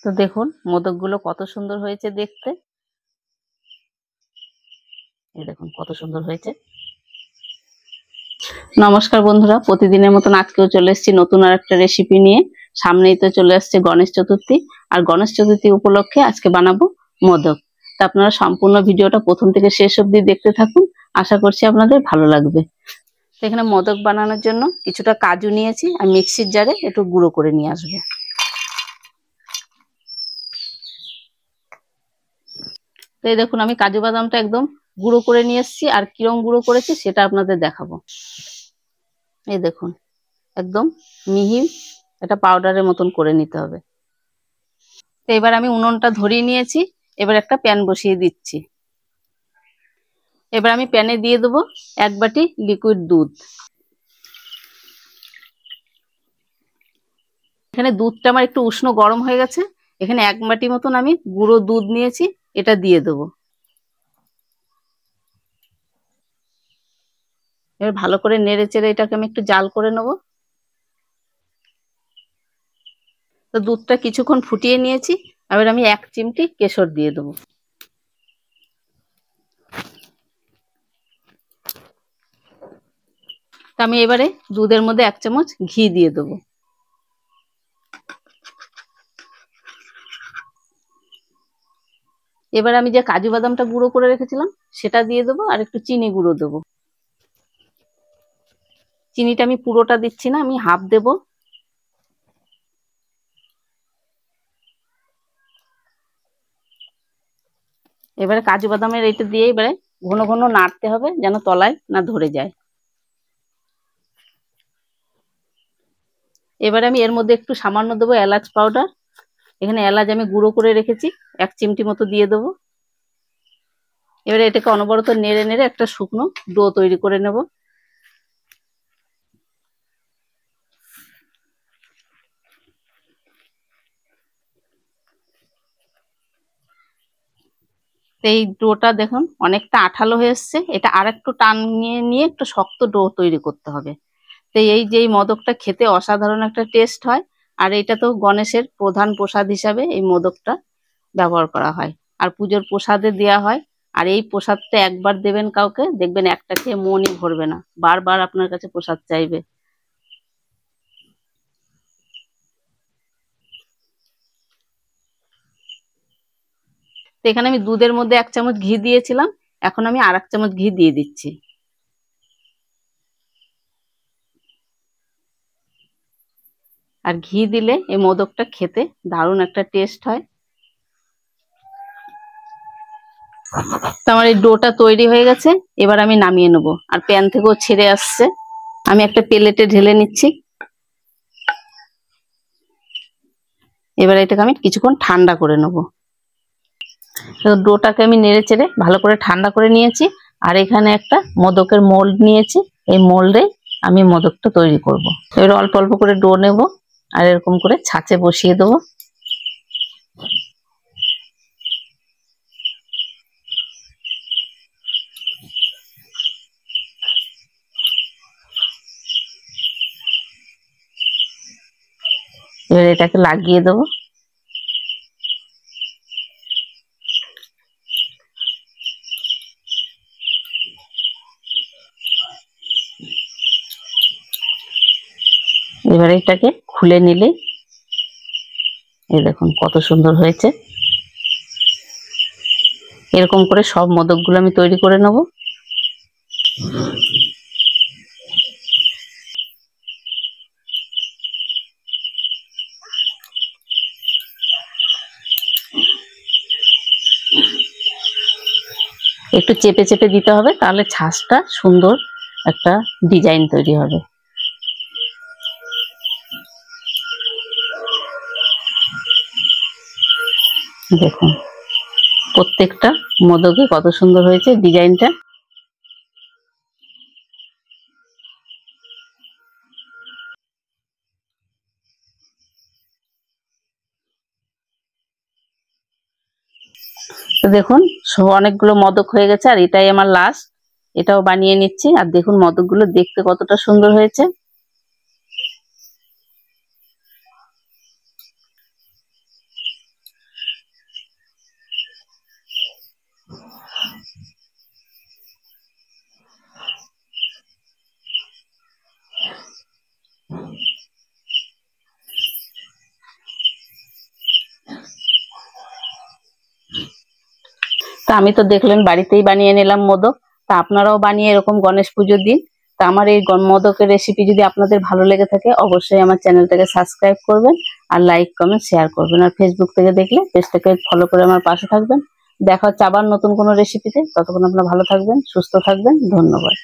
তো দেখুন মোদকগুলো কত সুন্দর হয়েছে দেখতে। এই দেখুন কত সুন্দর হয়েছে। নমস্কার বন্ধুরা, প্রতিদিনের মতন আজকেও চলে এসেছি নতুন আর একটা রেসিপি নিয়ে। সামনেই তো চলে আসছে গণেশ চতুর্থী, আর গণেশ চতুর্থী উপলক্ষে আজকে বানাবো মোদক। তা আপনারা সম্পূর্ণ ভিডিওটা প্রথম থেকে শেষ অবধি দেখতে থাকুন, আশা করছি আপনাদের ভালো লাগবে। তো এখানে মোদক বানানোর জন্য কিছুটা কাজু নিয়েছি আর মিক্সির জারে একটু গুঁড়ো করে নিয়ে আসবো। তো এই দেখুন আমি কাজু বাদামটা একদম গুঁড়ো করে নিয়ে এসেছি, আর কিরম গুঁড়ো করেছি সেটা আপনাদের দেখাবো। এই দেখুন একদম মিহি এটা পাউডারের মতন করে নিতে হবে। তো এবার আমি উনুনটা ধরিয়ে নিয়েছি, এবার একটা প্যান বসিয়ে দিচ্ছি। এবার আমি প্যানে দিয়ে দেবো 1 বাটি লিকুইড দুধ। এখানে দুধটা আমার একটু উষ্ণ গরম হয়ে গেছে, এখানে 1 বাটি মতন আমি গুঁড়ো দুধ নিয়েছি, এটা দিয়ে দেবো। এবার ভালো করে নেড়ে চেড়ে এটাকে আমি একটু জাল করে নেবো। তো দুধটা কিছুক্ষণ ফুটিয়ে নিয়েছি, এবার আমি 1 চিমটি কেশর দিয়ে দেবো। তো আমি এবারে দুধের মধ্যে 1 চামচ ঘি দিয়ে দেবো। এবার আমি যে কাজু বাদামটা গুঁড়ো করে রেখেছিলাম সেটা দিয়ে দেবো, আর একটু চিনি গুঁড়ো দেবো। চিনিটা আমি পুরোটা দিচ্ছি না, আমি হাফ দেব। এবারে কাজু বাদামের এটা দিয়ে এবারে ঘন ঘন নাড়তে হবে যেন তলায় না ধরে যায়। এবারে আমি এর মধ্যে একটু সামান্য দেবো এলাচ পাউডার। এখানে এলাচ আমি গুঁড়ো করে রেখেছি, 1 চিমটি মতো দিয়ে দেবো। এবারে এটাকে অনবরত নেড়ে নেড়ে একটা শুকনো ডো তৈরি করে নেব। এই ডোটা দেখুন অনেকটা আঠালো হয়ে এসছে, এটা আর একটু টান নিয়ে নিয়ে একটু শক্ত ডো তৈরি করতে হবে। তো এই যে মোদকটা খেতে অসাধারণ একটা টেস্ট হয়, আর এটা তো গণেশের প্রধান প্রসাদ হিসাবে এই মোদকটা ব্যবহার করা হয়, আর পুজোর প্রসাদে দেওয়া হয়। আর এই প্রসাদটা একবার দেবেন কাউকে, দেখবেন একটা খেয়ে মনই ভরবে না, বারবার আপনার কাছে প্রসাদ চাইবে। তো এখানে আমি দুধের মধ্যে 1 চামচ ঘি দিয়েছিলাম, এখন আমি আর 1 চামচ ঘি দিয়ে দিচ্ছি। আর ঘি দিলে এই মোদকটা খেতে দারুণ একটা টেস্ট হয়। তো আমার এই ডোটা তৈরি হয়ে গেছে, এবার আমি নামিয়ে নেব। আর প্যান থেকেও ছেড়ে আসছে, আমি একটা প্লেটে ঢেলে নিচ্ছি। এবার এটাকে আমি কিছুক্ষণ ঠান্ডা করে নেব। ডোটাকে আমি নেড়ে চেড়ে ভালো করে ঠান্ডা করে নিয়েছি, আর এখানে একটা মোদকের মোল্ড নিয়েছি, এই মোল্ডে আমি মোদকটা তৈরি করব। এবার অল্প অল্প করে ডো নেব, আর এরকম করে ছাঁচে বসিয়ে দেবো। এবার এটাকে লাগিয়ে দেবো। এবার এটাকে খুলে নিলে এই দেখুন কত সুন্দর হয়েছে। এরকম করে সব মোদকগুলো আমি তৈরি করে নেব। একটু চেপে চেপে দিতে হবে, তাহলে ছাঁচটা সুন্দর একটা ডিজাইন তৈরি হবে। দেখুন প্রত্যেকটা মোদকে কত সুন্দর হয়েছে ডিজাইনটা। তো দেখুন অনেকগুলো মোদক হয়ে গেছে, আর এটাই আমার লাস্ট। এটাও বানিয়ে নিচ্ছি, আর দেখুন মোদকগুলো দেখতে কতটা সুন্দর হয়েছে। তা আমি তো দেখলেন বাড়িতেই বানিয়ে নিলাম মোদক। তা আপনারাও বানিয়ে এরকম গণেশ পুজোর দিন। তা আমার এই মোদকের রেসিপি যদি আপনাদের ভালো লেগে থাকে অবশ্যই আমার চ্যানেলটাকে সাবস্ক্রাইব করবেন, আর লাইক কমেন্ট শেয়ার করবেন, আর ফেসবুক থেকে দেখলে পেজটাকে ফলো করে আমার পাশে থাকবেন। দেখা হচ্ছে আবার নতুন কোনো রেসিপিতে। ততক্ষণ আপনারা ভালো থাকবেন, সুস্থ থাকবেন। ধন্যবাদ।